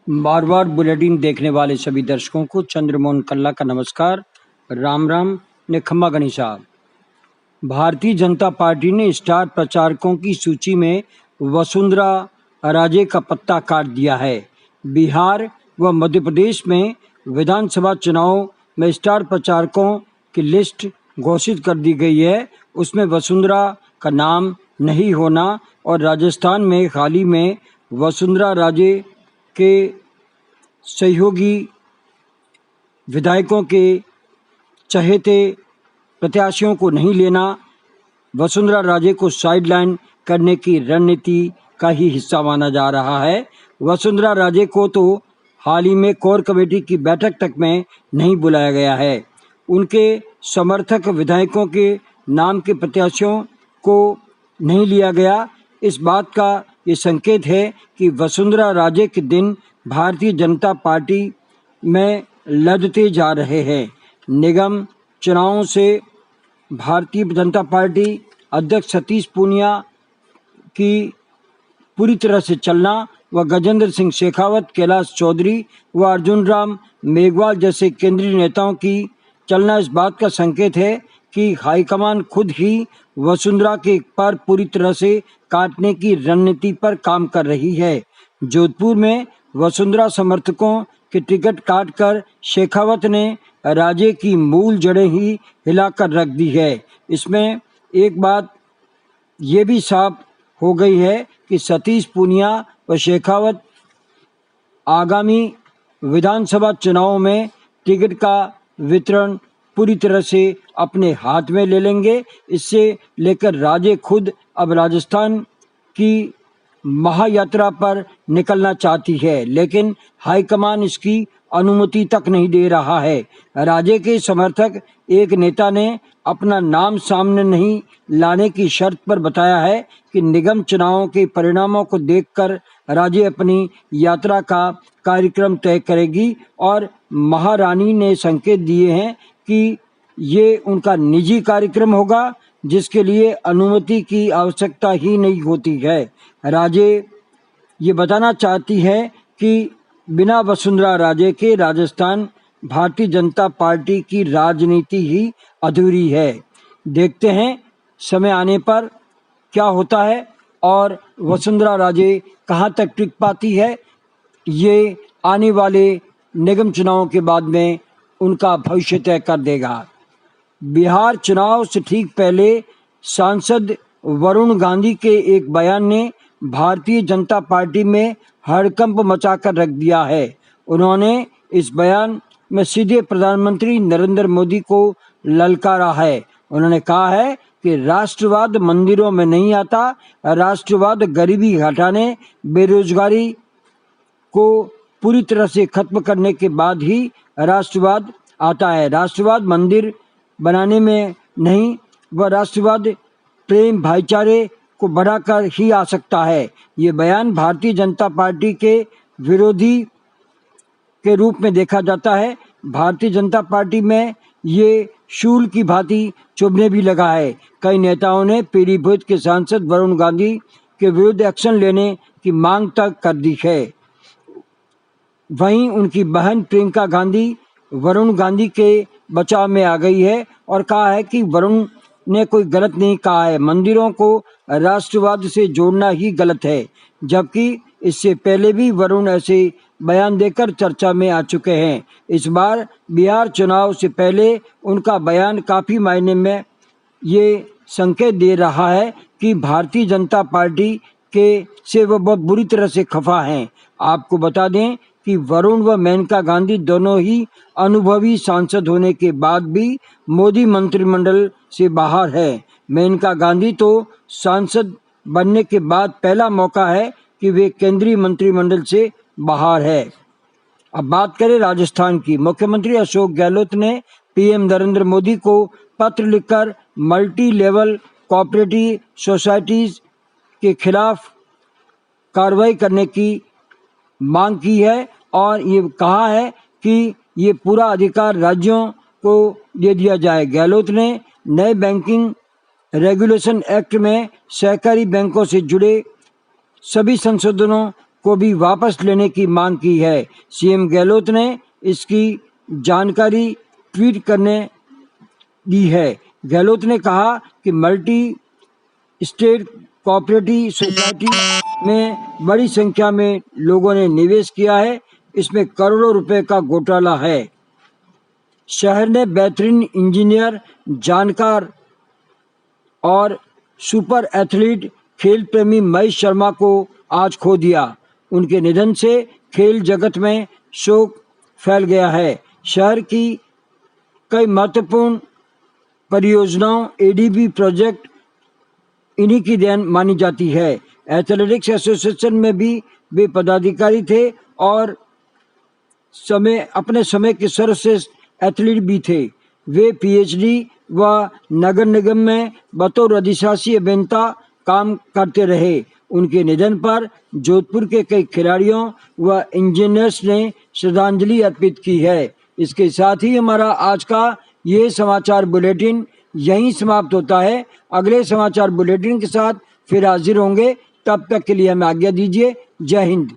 बार बार bulletin देखने वाले सभी दर्शकों को चंद्रमोहन कल्ला का नमस्कार। राम राम ने खम्मा गणिसा। भारतीय जनता पार्टी ने स्टार प्रचारकों की सूची में वसुंधरा राजे का पत्ता काट दिया है। बिहार व मध्य प्रदेश में विधानसभा चुनाव में स्टार प्रचारकों की लिस्ट घोषित कर दी गई है। उसमें वसुंधरा का नाम नहीं होना और राजस्थान में हाल ही में वसुंधरा राजे के सहयोगी विधायकों के चहेते प्रत्याशियों को नहीं लेना वसुंधरा राजे को साइडलाइन करने की रणनीति का ही हिस्सा माना जा रहा है। वसुंधरा राजे को तो हाल ही में कोर कमेटी की बैठक तक में नहीं बुलाया गया है। उनके समर्थक विधायकों के नाम के प्रत्याशियों को नहीं लिया गया। इस बात का ये संकेत है कि वसुंधरा राजे के दिन भारतीय जनता पार्टी में लदते जा रहे हैं। निगम चुनावों से भारतीय जनता पार्टी अध्यक्ष सतीश पूनिया की पूरी तरह से चलना व गजेंद्र सिंह शेखावत, कैलाश चौधरी व अर्जुन राम मेघवाल जैसे केंद्रीय नेताओं की चलना इस बात का संकेत है कि हाईकमान खुद ही वसुंधरा के पर पूरी तरह से काटने की रणनीति पर काम कर रही है। जोधपुर में वसुंधरा समर्थकों के टिकट काटकर शेखावत ने राजे की मूल जड़ें ही हिलाकर रख दी है। इसमें एक बात ये भी साफ हो गई है कि सतीश पूनिया व शेखावत आगामी विधानसभा चुनाव में टिकट का वितरण पूरी तरह से अपने हाथ में ले लेंगे। इससे लेकर राजे खुद अब राजस्थान की महायात्रा पर निकलना चाहती है, लेकिन हाईकमान इसकी अनुमति तक नहीं दे रहा है। राजे के समर्थक एक नेता ने अपना नाम सामने नहीं लाने की शर्त पर बताया है कि निगम चुनावों के परिणामों को देखकर राजे अपनी यात्रा का कार्यक्रम तय करेगी और महारानी ने संकेत दिए हैं कि ये उनका निजी कार्यक्रम होगा जिसके लिए अनुमति की आवश्यकता ही नहीं होती है। राजे ये बताना चाहती है कि बिना वसुंधरा राजे के राजस्थान भारतीय जनता पार्टी की राजनीति ही अधूरी है। देखते हैं समय आने पर क्या होता है और वसुंधरा राजे कहाँ तक टिक पाती है। ये आने वाले निगम चुनावों के बाद में उनका भविष्य तय कर देगा। बिहार चुनाव से ठीक पहले सांसद वरुण गांधी के एक बयान ने भारतीय जनता पार्टी में हड़कंप मचाकर रख दिया है। उन्होंने इस बयान में सीधे प्रधानमंत्री नरेंद्र मोदी को ललकारा है। उन्होंने कहा है कि राष्ट्रवाद मंदिरों में नहीं आता, राष्ट्रवाद गरीबी हटाने, बेरोजगारी को पूरी तरह से खत्म करने के बाद ही राष्ट्रवाद आता है। राष्ट्रवाद मंदिर बनाने में नहीं, वह राष्ट्रवाद प्रेम भाईचारे को बढ़ाकर ही आ सकता है। ये बयान भारतीय जनता पार्टी के विरोधी के रूप में देखा जाता है। भारतीय जनता पार्टी में ये शूल की भांति चुभने भी लगा है। कई नेताओं ने पीलीभीत के सांसद वरुण गांधी के विरुद्ध एक्शन लेने की मांग तक कर दी है। वहीं उनकी बहन प्रियंका गांधी वरुण गांधी के बचाव में आ गई है और कहा है कि वरुण ने कोई गलत नहीं कहा है, मंदिरों को राष्ट्रवाद से जोड़ना ही गलत है। जबकि इससे पहले भी वरुण ऐसे बयान देकर चर्चा में आ चुके हैं। इस बार बिहार चुनाव से पहले उनका बयान काफी मायने में ये संकेत दे रहा है कि भारतीय जनता पार्टी के से वह बहुत बुरी तरह से खफा हैं। आपको बता दें कि वरुण व मेनका गांधी दोनों ही अनुभवी सांसद होने के बाद भी मोदी मंत्रिमंडल से बाहर है। मेनका गांधी तो सांसद बनने के बाद पहला मौका है कि वे केंद्रीय मंत्रिमंडल से बाहर है। अब बात करें राजस्थान की। मुख्यमंत्री अशोक गहलोत ने पीएम नरेंद्र मोदी को पत्र लिखकर मल्टी लेवल कोऑपरेटिव सोसाइटीज के खिलाफ कार्रवाई करने की मांग की है और ये कहा है कि ये पूरा अधिकार राज्यों को दे दिया जाए। गहलोत ने नए बैंकिंग रेगुलेशन एक्ट में सहकारी बैंकों से जुड़े सभी संशोधनों को भी वापस लेने की मांग की है। सीएम गहलोत ने इसकी जानकारी ट्वीट करने दी है। गहलोत ने कहा कि मल्टी स्टेट कोऑपरेटिव सोसाइटी में बड़ी संख्या में लोगों ने निवेश किया है, इसमें करोड़ों रुपए का घोटाला है। शहर ने बेहतरीन इंजीनियर, जानकार और सुपर एथलीट खेल प्रेमी महेश शर्मा को आज खो दिया। उनके निधन से खेल जगत में शोक फैल गया है। शहर की कई महत्वपूर्ण परियोजनाओं एडीबी प्रोजेक्ट इन्हीं की देन मानी जाती है। एथलेटिक्स एसोसिएशन में भी वे पदाधिकारी थे और अपने समय के सर्वश्रेष्ठ एथलीट भी थे। वे पीएचडी व नगर निगम में बतौर अधिशासी अभियंता काम करते रहे। उनके निधन पर जोधपुर के कई खिलाड़ियों व इंजीनियर्स ने श्रद्धांजलि अर्पित की है। इसके साथ ही हमारा आज का ये समाचार बुलेटिन यहीं समाप्त होता है। अगले समाचार बुलेटिन के साथ फिर हाजिर होंगे, तब तक के लिए हमें आज्ञा दीजिए। जय हिंद।